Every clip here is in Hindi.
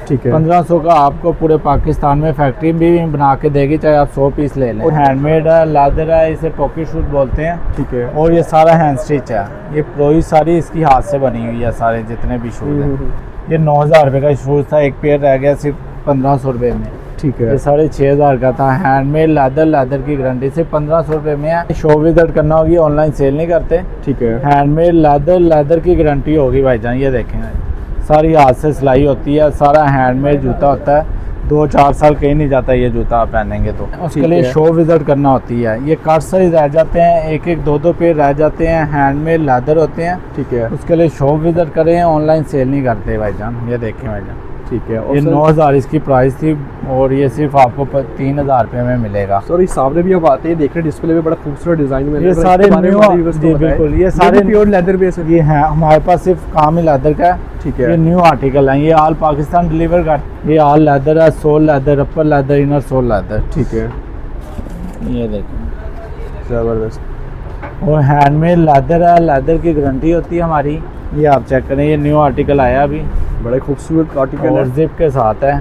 ठीक है। 1500 का आपको पूरे पाकिस्तान में फैक्ट्री भी बना के देगी, चाहे आप 100 पीस ले लें। हैंडमेड है, लेदर है, इसे पॉकेट शूज बोलते हैं। ठीक है। और ये सारा हैंड स्टिच है, ये प्रोई सारी इसकी हाथ से बनी हुई है, सारे जितने भी शूज हैं। ये 9000 रुपये का शूज था, एक पेयर रह गया सिर्फ 1500 रुपये में। ठीक ये है। 6500 का था। हैंडमेड लेदर की गारंटी सिर्फ 1500 रुपये में है। शो विजिट करना होगी, ऑनलाइन सेल नहीं करते। ठीक है। हैंडमेड लेदर की गारंटी होगी भाईजान। ये देखें, सारी हाथ से सिलाई होती है, सारा हैंडमेड जूता होता है। 2-4 साल कहीं नहीं जाता ये जूता आप पहनेंगे तो। उसके लिए शो विजिट करना होती है। ये कट साइज रह जाते हैं, एक एक दो पेयर रह जाते हैं, हैंडमेड लेदर होते हैं। ठीक है। उसके लिए शो विजिट करें, ऑनलाइन सेल नहीं करते भाईजान। ये देखें भाईजान, ठीक है। ये 9000 इसकी प्राइस थी और ये सिर्फ आपको 3000 रुपये में मिलेगा। सर इस सामने भी अब आते हैं, देख रहे हैं डिस्प्ले में बड़ा खूबसूरत डिजाइन में ये सारे न्यू, जी बिल्कुल, ये सारे प्योर लेदर बेस है। ये है हमारे पास सिर्फ काम ही लेदर का है। ठीक ये है। न्यू आर्टिकल है, ये ऑल पाकिस्तान डिलीवर कर। ये ऑल लेदर है, सोल लेदर, अपर लेदर, इनर सोल लेदर। ठीक है। ये देखें, जबरदस्त। और हैंडमेड लेदर है, लेदर की गारंटी होती है हमारी। ये आप चेक करें, ये न्यू आर्टिकल आया अभी, बड़े खूबसूरत आर्टिकल और है। जिप के साथ है।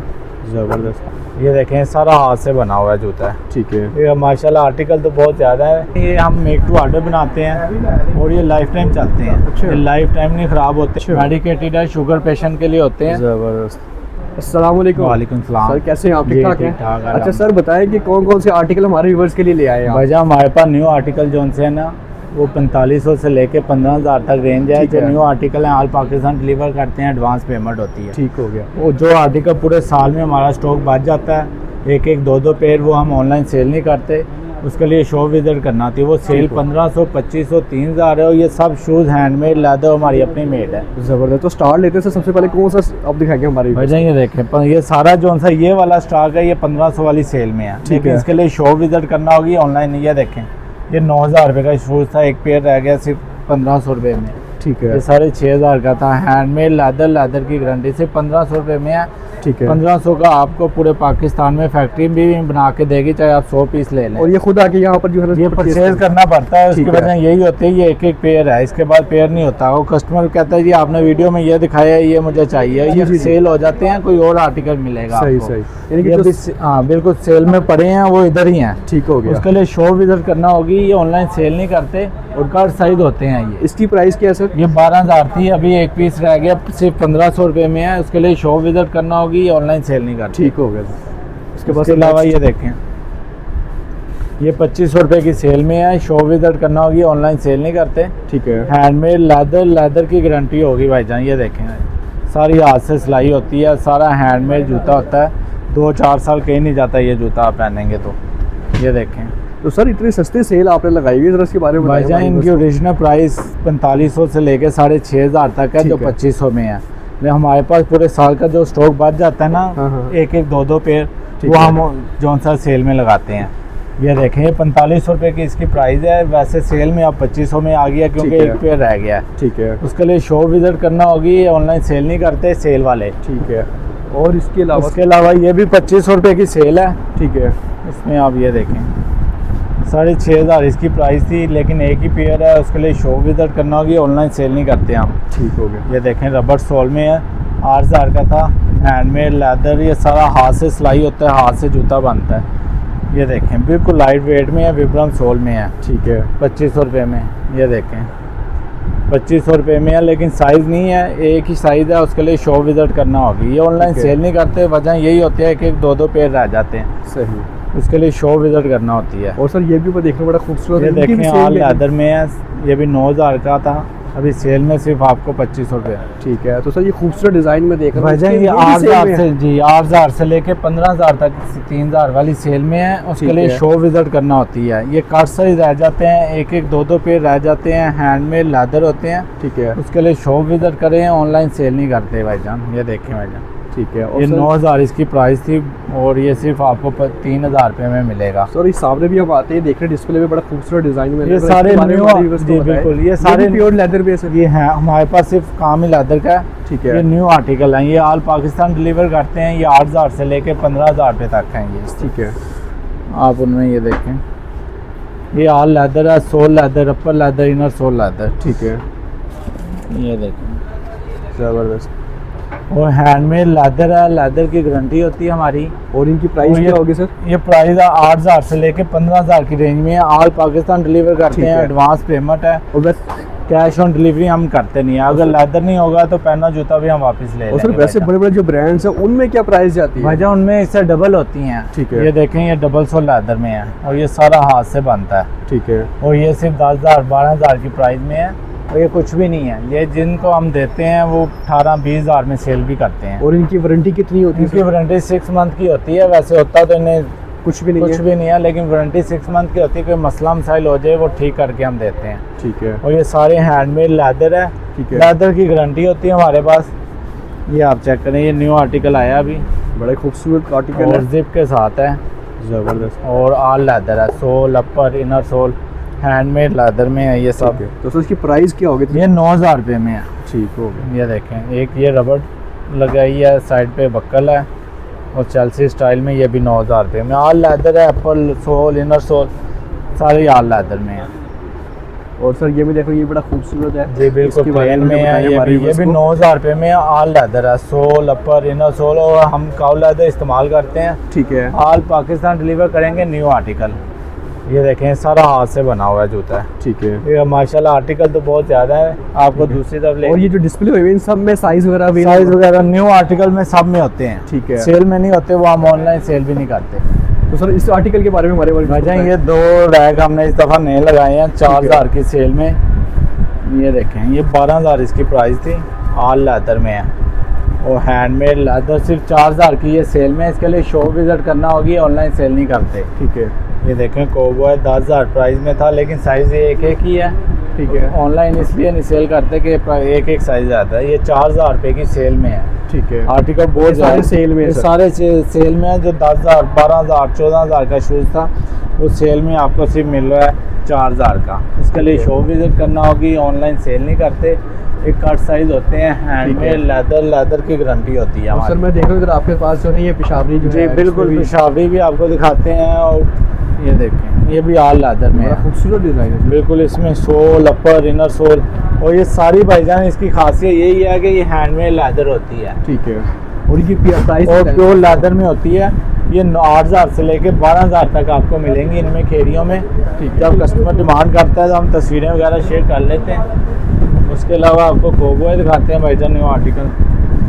जबरदस्त। ये देखें, सारा हाथ से बना हुआ है जूता है। ठीक है। ये माशाल्लाह आर्टिकल तो बहुत ज़्यादा है। ये हम मेक टू ऑर्डर बनाते हैं और ये लाइफ टाइम चलते हैं। अच्छा। ये लाइफ टाइम नहीं ख़राब होते। अच्छा। मेडिकेटेड है, शुगर पेशेंट के लिए होते हैं। जबरदस्त। अस्सलाम वालेकुम। वालेकुम सलाम। सर कैसे हैं आप? जी, ठीक ठाक ठीक-ठाक, हैं? अच्छा सर बताएं कि कौन कौन से आर्टिकल हमारे व्यूअर्स के लिए ले आए हैं आप? भाईजान हमारे पास न्यू आर्टिकल जो से है ना, वो 4500 से लेके 15000 तक रेंज है। ठीक जो है। न्यू आर्टिकल है ऑल पाकिस्तान डिलीवर करते हैं, एडवांस पेमेंट होती है। ठीक हो गया। वो जो आर्टिकल पूरे साल में हमारा स्टॉक बच जाता है, एक एक दो पेयर, वो हम ऑनलाइन सेल नहीं करते। उसके लिए शो विजिट करना आती है। वो सेल 1500, 2500, 3000 है। और ये सब शूज़ हैंडमेड लेदर हमारी अपनी मेड है। जबरदस्त। तो स्टार्ट लेते हैं सबसे पहले कौन सा आप दिखाएंगे हमारे viewers? भाईजान ये देखें, ये सारा जो सा ये वाला स्टॉक है, ये 1500 वाली सेल में है। ठीक है। इसके लिए शो विजिट करना होगी, ऑनलाइन। ये देखें, ये 9000 रुपये का शूज़ था, एक पेयर रह गया सिर्फ 1500 रुपये में। ठीक है। ये 6500 का था। हैंडमेड लेदर की गारंटी सिर्फ 1500 रुपये में है। ठीक है। 1500 का आपको पूरे पाकिस्तान में फैक्ट्री भी बना के देगी, चाहे आप 100 पीस ले लें। और ये खुद आके यहाँ पर जो है ना ये परचेज करना पड़ता है। उसकी ठीक है। वजह यही होती है, ये एक एक पेयर है, इसके बाद पेयर नहीं होता। वो कस्टमर कहता है जी आपने वीडियो में ये दिखाया है, ये मुझे चाहिए। जी, ये जी, सेल हो जाते हैं, कोई और आर्टिकल मिलेगा सही आपको। सही। यानी कि ये जो भी हाँ बिल्कुल सेल में पड़े हैं, वो इधर ही हैं। ठीक हो गया। उसके लिए शो विजिट करना होगी। ये ऑनलाइन सेल नहीं करते और कट साइज होते हैं। ये इसकी प्राइस क्या है सर? ये 12000 थी, अभी एक पीस रह गया, सिर्फ 1500 रुपये में है। उसके लिए शो विजिट करना होगी, ऑनलाइन सेल नहीं करते। ठीक हो गया सर। उसके बाद अलावा ये देखें, ये 2500 रुपये की सेल में है। शो विजिट करना होगी, ऑनलाइन सेल नहीं करते। ठीक है। हैंडमेड लेदर की गारंटी होगी भाईजान। ये देखें, सारी हाथ से सिलाई होती है, सारा हैंडमेड जूता होता है। 2-4 साल कहीं नहीं जाता ये जूता आप पहनेंगे तो। ये देखें तो सर इतनी सस्ती सेल आपने लगाई हुई है, जरा इसके बारे में भाईजान, इनकी ओरिजिनल प्राइस 4500 से लेके 6500 तक है, ठीक जो है। 2500 में है। लेकिन हमारे पास पूरे साल का जो स्टॉक बच जाता है ना, हाँ, हाँ। एक एक दो पेयर, ठीक वो है। हम जौन सा सेल में लगाते हैं। ये देखें, ये 4500 रुपये की इसकी प्राइस है। वैसे सेल में अब 2500 में आ गया, क्योंकि ठीक है। एक पेयर रह गया है। ठीक है। उसके लिए शो विजिट करना होगी, ऑनलाइन सेल नहीं करते सेल वाले। ठीक है। और इसके अलावा उसके अलावा ये भी 2500 रुपये की सेल है। ठीक है। इसमें आप ये देखें, 6500 इसकी प्राइस थी, लेकिन एक ही पेयर है। उसके लिए शो विजिट करना होगी, ऑनलाइन सेल नहीं करते हम। ठीक हो गया। ये देखें, रबर सोल में है, 8000 का था। हैंडमेड लेदर, ये सारा हाथ से सिलाई होता है, हाथ से जूता बनता है। ये देखें, बिल्कुल लाइट वेट में है, विब्रम सोल में है। ठीक है। 2500 रुपये में। ये देखें, 2500 रुपये में है, लेकिन साइज़ नहीं है, एक ही साइज़ है। उसके लिए शो विजिट करना होगी। ये ऑनलाइन ठीक है। सेल नहीं करते, वजह यही होती है कि एक दो पेयर रह जाते हैं। सही। उसके लिए शो विजिट करना होती है। और सर ये भी ऊपर देखने बड़ा खूबसूरत ये है, इनकी भी देखें, सेल ऑल है। लेदर में है। ये भी 9000 का था, अभी सेल में सिर्फ आपको 2500 रुपये। ठीक है। तो सर ये खूबसूरत डिजाइन में देख रहा हूं, भाईजान इसके ये भी सेल 8000 में से, है। जी 8000 से लेके 15000 तक 3000 वाली सेल में है। उसके ठीक लिए है। शो विजिट करना होती है। ये कट साइज रह जाते हैं, एक एक दो पेयर रह जाते हैं, हैंडमेड लेदर होते हैं। ठीक है। उसके लिए शो विजिट करें, ऑनलाइन सेल नहीं करते भाईजान। ये देखें भाईजान, ठीक है। और ये सर 9000 इसकी प्राइस थी और ये सिर्फ आपको 3000 रुपये में मिलेगा। सर इस सामने भी हम आते हैं, देख रहे हैं डिस्प्ले में बड़ा खूबसूरत डिजाइन में। ये सारे न्यू, जी बिल्कुल, ये सारे प्योर लेदर बेस है। ये हैं हमारे पास सिर्फ काम ही लेदर का है। ठीक ये है। न्यू आर्टिकल हैं, ये ऑल पाकिस्तान डिलीवर करते हैं। ये 8000 से लेके 15000 रुपये तक हैं ये। ठीक है। आप उनमें ये देखें, ये ऑल लेदर है, सोल लेदर, अपर लेदर, इनर सोल लेदर। ठीक है। ये देखें, जबरदस्त। और हैंडमेड लेदर है, लेदर की गारंटी होती है हमारी। और इनकी प्राइस और क्या होगी सर? ये प्राइस 8,000 से लेके 15,000 की रेंज में है। ऑल पाकिस्तान डिलीवर करते ठीक हैं, है। एडवांस पेमेंट है और बस कैश ऑन डिलीवरी हम करते नहीं है। अगर लेदर नहीं होगा तो पहना जूता भी हम वापस ले और सर लेंगे। वैसे बड़े बड़े जो ब्रांड्स हैं उनमें क्या प्राइस जाती है? भाईजान उनमें इससे डबल होती हैं। ठीक है। ये देखें, ये डबल सोल लेदर में है और ये सारा हाथ से बनता है। ठीक है। और ये सिर्फ 10,000 12,000 की प्राइस में है और ये कुछ भी नहीं है। ये जिनको हम देते हैं वो 18-20,000 में सेल भी करते हैं। और इनकी वारंटी कितनी होती है इनकी सर? वारंटी 6 मंथ की होती है। वैसे होता तो इन्हें कुछ भी नहीं कुछ है? भी नहीं है, लेकिन वारंटी 6 मंथ की होती है। कोई मसला मसाइल हो जाए वो ठीक करके हम देते हैं। ठीक है। और ये सारे हैंडमेड लेदर है। ठीक है। लेदर की गारंटी होती है हमारे पास। ये आप चेक करें, ये न्यू आर्टिकल आया अभी बड़े खूबसूरत आर्टिकल और है, जिप के साथ है जबरदस्त। और ऑल लेदर है। सोल, अपर, इनर सोल हैंडमेड लेदर में है ये सब। ठीक है। तो सर इसकी प्राइस क्या होगी? ये 9,000 रुपये में है। ठीक हो गया। ये देखें, एक ये रबड़ लगाई है, साइड पे बक्कल है और चेल्सी स्टाइल में ये भी 9,000 रुपये में। ऑल लेदर है, अपर सोल, इनर सोल सारे ऑल लेदर में है। और सर ये भी देखो, ये बड़ा खूबसूरत है जी बिल्कुल इसके बारे प्लेन में में है। बताइए ये हमारे भी व्यूअर्स को। 9,000 रुपये में ऑल लेदर है। सोल, अपर, इनर सोल और हम काउ लेदर इस्तेमाल करते हैं। ठीक है। ऑल पाकिस्तान डिलीवर करेंगे न्यू आर्टिकल। ये देखें, सारा हाथ से बना हुआ है जूता है। ठीक है। ये माशाल्लाह आर्टिकल तो बहुत ज़्यादा है। आपको दूसरी तरफ ले और ये जो डिस्प्ले हुए हैं इन सब में साइज वगैरह भी साइज वगैरह न्यू आर्टिकल में सब में होते हैं। ठीक है। सेल में नहीं होते, वो हम ऑनलाइन सेल भी नहीं करते। तो सर इस आर्टिकल के बारे में हमारे भाईजान ये 2 रैक हमने इस दफ़ा नए लगाए हैं 4,000 की सेल में। ये देखें, ये 12,000 इसकी प्राइस थी, ऑल लेदर में है और हैंडमेड लेदर सिर्फ 4,000 की ये सेल में है। इसके लिए शॉप विजिट करना होगी, ऑनलाइन सेल नहीं करते। ठीक है। ये देखें, कोबॉय 10,000 प्राइस में था लेकिन साइज़ ये एक ही है। ठीक है। ऑनलाइन इसलिए नहीं सेल करते कि एक साइज़ आता है। ये 4,000 रुपये की सेल में है। ठीक है। आर्टिकल बहुत ये सारे ज़्यादा सेल में है ये सर? सारे सेल में है। जो 10,000 12,000 14,000 का शूज़ था वो सेल में आपको सिर्फ मिल रहा है 4,000 का। इसके लिए शॉप विजिट करना होगी, ऑनलाइन सेल नहीं करते। एक कट साइज होते हैं, हैंडमेड लेदर की गारंटी होती है और सर हमारी। मैं देख रहा हूँ इधर आपके पास जो है ये पेशावरी जो जी है बिल्कुल, इसमें भी पेशावरी भी आपको दिखाते हैं। और ये देखें, ये भी ऑल लेदर में बड़ा है। खूबसूरत डिजाइन है। बिल्कुल, इसमें सोल, अपर, इनर सोल और ये सारी भाईजान इसकी खासियत यही है कि ये हैंडमेड लेदर होती है ठीक है। और इनकी प्राइस और प्योर लेदर में होती है। ये 8,000 से लेके 12,000 तक आपको मिलेंगी इनमें खेरियों में। जब कस्टमर डिमांड करता है तो हम तस्वीरें वगैरह शेयर कर लेते हैं। उसके अलावा आपको कोबॉय दिखाते हैं भाईजान न्यू आर्टिकल।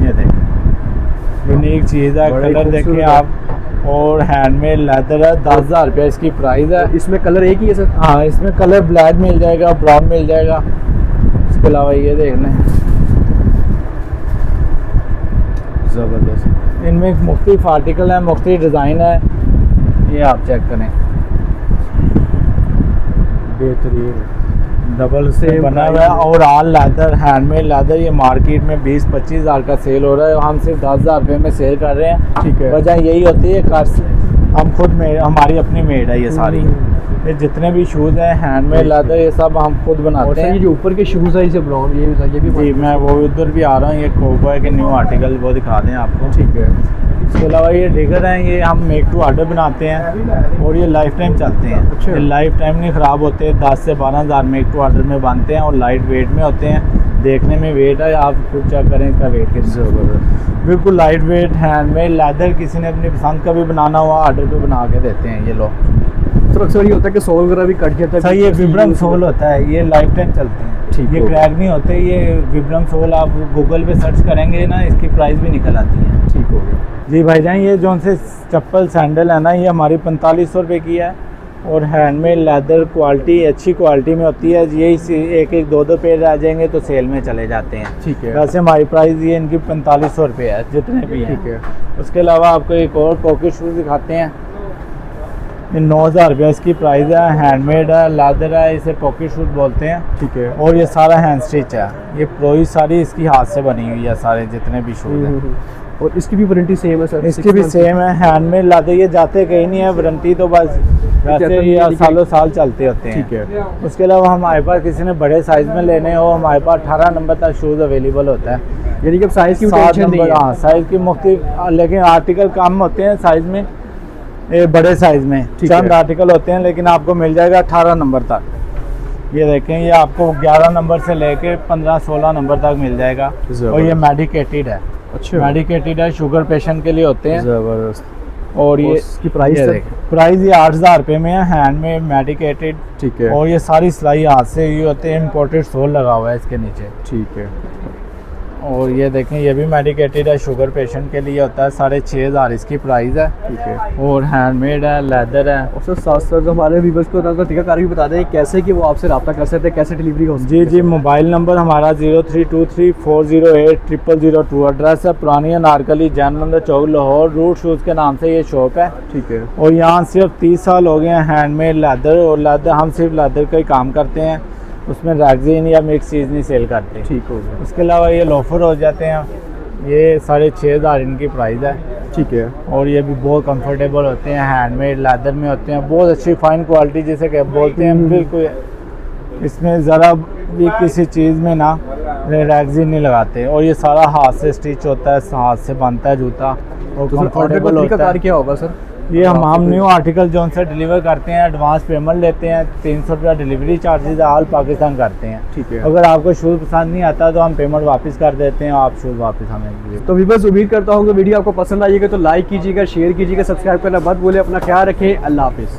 ये देखें, यूनिक चीज़ है, बड़ा ही कलर देखें खूबसूरत आप। और हैंडमेड लेदर है, 10,000 रुपये इसकी प्राइस है। इसमें कलर एक ही है सर? हाँ, इसमें कलर ब्लैक मिल जाएगा, ब्राउन मिल जाएगा। इसके अलावा ये देख लें, ज़बरदस्त। इनमें मुख्तलिफ आर्टिकल है, मुख्तलिफ डिज़ाइन है। ये आप चेक करें, बेहतरीन। डबल से Same बना हुआ price है और ऑल लेदर, हैंडमेड लेदर। ये मार्केट में 20-25 हज़ार का सेल हो रहा है, हम सिर्फ 10,000 रुपये में सेल कर रहे हैं। ठीक है। वजह यही होती है कार हम खुद मेड, हमारी अपनी मेड है ये सारी। ये जितने भी शूज़ हैं हैंडमेड लेदर, ये सब हम खुद और बनाते सर हैं। ये जो ऊपर के शूज़ है इसे ब्राउन ये भी जी मैं वो उधर भी आ रहा हूँ। ये कोबॉय के न्यू आर्टिकल वो दिखा दें आपको। ठीक है। इसके अलावा ये डिगर हैं, ये हम मेक टू ऑर्डर बनाते हैं और ये लाइफ टाइम चलते हैं। अच्छा। ये लाइफ टाइम नहीं ख़राब होते। 10 से 12,000 मेक टू ऑर्डर में बनते हैं और लाइट वेट में होते हैं। देखने में वेट है, आप खुद चेक करें इसका वेट कितना। बिल्कुल लाइट वेट हैंडमेड लेदर। किसी ने अपनी पसंद का भी बनाना हुआ ऑर्डर पे बना के देते हैं ये लोग। सर अक्सर ये होता है कि सोल वगैरह भी कट जाता है। सही, ये विब्रम सोल होता है, ये लाइफ टाइम चलते हैं। ठीक ये हो गया। क्रैक नहीं होते। ये विब्रम सोल आप गूगल पे सर्च करेंगे ना, इसकी प्राइस भी निकल आती है। ठीक हो गया। जी भाईजान, ये जो से चप्पल सैंडल है ना, ये हमारी 4500 रुपये की है और हैंडमेड लेदर क्वालिटी अच्छी क्वालिटी में होती है। यही एक 2 पेयर रह जाएंगे तो सेल में चले जाते हैं। ठीक है। वैसे हमारी प्राइस ये इनकी 4500 रुपये है जितने भी हैं। ठीक है। उसके अलावा आपको एक और पॉकेट शूज़ दिखाते हैं। ये 9,000 रुपये इसकी प्राइस है, हैंडमेड है, लेदर है, इसे पॉकेट शूज़ बोलते हैं। ठीक है। और ये सारा हैंड स्टिच है। ये प्रोई सारी इसकी हाथ से बनी हुई है, सारे जितने भी शूज़ हैं। और इसकी भी वारंटी सेम है सर? इसकी भी सेम है, हैंडमेड लाते। ये जाते कहीं नहीं है, वारंटी तो बस वैसे ये सालों साल चलते होते हैं। ठीक है। उसके अलावा हमारे पास किसी ने बड़े साइज़ में लेने हो, हमारे पास 18 नंबर तक शूज़ अवेलेबल होता है। यानी कि अब साइज़ की 7 टेंशन नहीं नंबर, है। हाँ साइज़ की मुख्तलिफ, लेकिन आर्टिकल कम होते हैं साइज़ में, ये बड़े साइज़ में ठीक चंद है। आर्टिकल होते हैं, लेकिन आपको मिल जाएगा 18 नंबर तक। ये देखें, ये आपको 11 नंबर से लेके 15-16 नंबर तक मिल जाएगा और ये मेडिकेटेड है। अच्छा। मेडिकेटेड है, शुगर पेशेंट के लिए होते हैं। ज़बरदस्त। और ये इसकी प्राइस ये सर? देखें, प्राइस ये 8,000 रुपये में है, हैंड में मेडिकेटेड। ठीक है। और ये सारी सिलाई हाथ से ही होते हैं, इम्पोर्टेड सोल लगा हुआ है इसके नीचे। ठीक है। और ये देखें, ये भी मेडिकेटेड है, शुगर पेशेंट के लिए होता है। 6,500 इसकी प्राइस है। ठीक है। और हैंडमेड है, लेदर है। और सर साथ साथ जो हमारे व्यूवर्स को ना तरीकाकार भी बता दें कैसे कि वो आपसे रब्ता कर सकते हैं, कैसे डिलीवरी हो सकती है। जी, मोबाइल नंबर हमारा 0323408002। एड्रेस है पुरानी अनारकली, जैन चौक, लाहौर। रूट शूज़ के नाम से ये शॉप है। ठीक है। और यहाँ सिर्फ 30 साल हो गए हैं हैंडमेड लेदर। और लेदर हम सिर्फ लेदर का ही काम करते हैं, उसमें रैगजीन या मिक्स चीज़ नहीं सेल करते। ठीक हो गया। उसके अलावा ये लोफर हो जाते हैं, ये 6,500 इनकी प्राइस है। ठीक है। और ये भी बहुत कंफर्टेबल होते हैं, हैंडमेड लेदर में होते हैं, बहुत अच्छी फाइन क्वालिटी जिसे क्या बोलते हैं। बिल्कुल इसमें ज़रा भी किसी चीज़ में ना रैगजीन नहीं लगाते। और ये सारा हाथ से स्टिच होता है, हाथ से बनता है जूता, और तो कंफर्टेबल होता है। क्या होगा सर? ये हम न्यू आर्टिकल जो उनसे डिलीवर करते हैं, एडवांस पेमेंट लेते हैं, 300 रुपया डिलीवरी चार्जेस ऑल पाकिस्तान करते हैं। ठीक है। अगर आपको शूज़ पसंद नहीं आता तो हम पेमेंट वापस कर देते हैं, आप शूज़ वापस हमें दीजिए। तो व्यूअर्स उम्मीद करता हूँ कि वीडियो आपको पसंद आएगी, तो लाइक कीजिएगा, शेयर कीजिएगा, सब्सक्राइब करना मत भूलें। अपना ख्याल रखें। अल्लाह हाफिज़।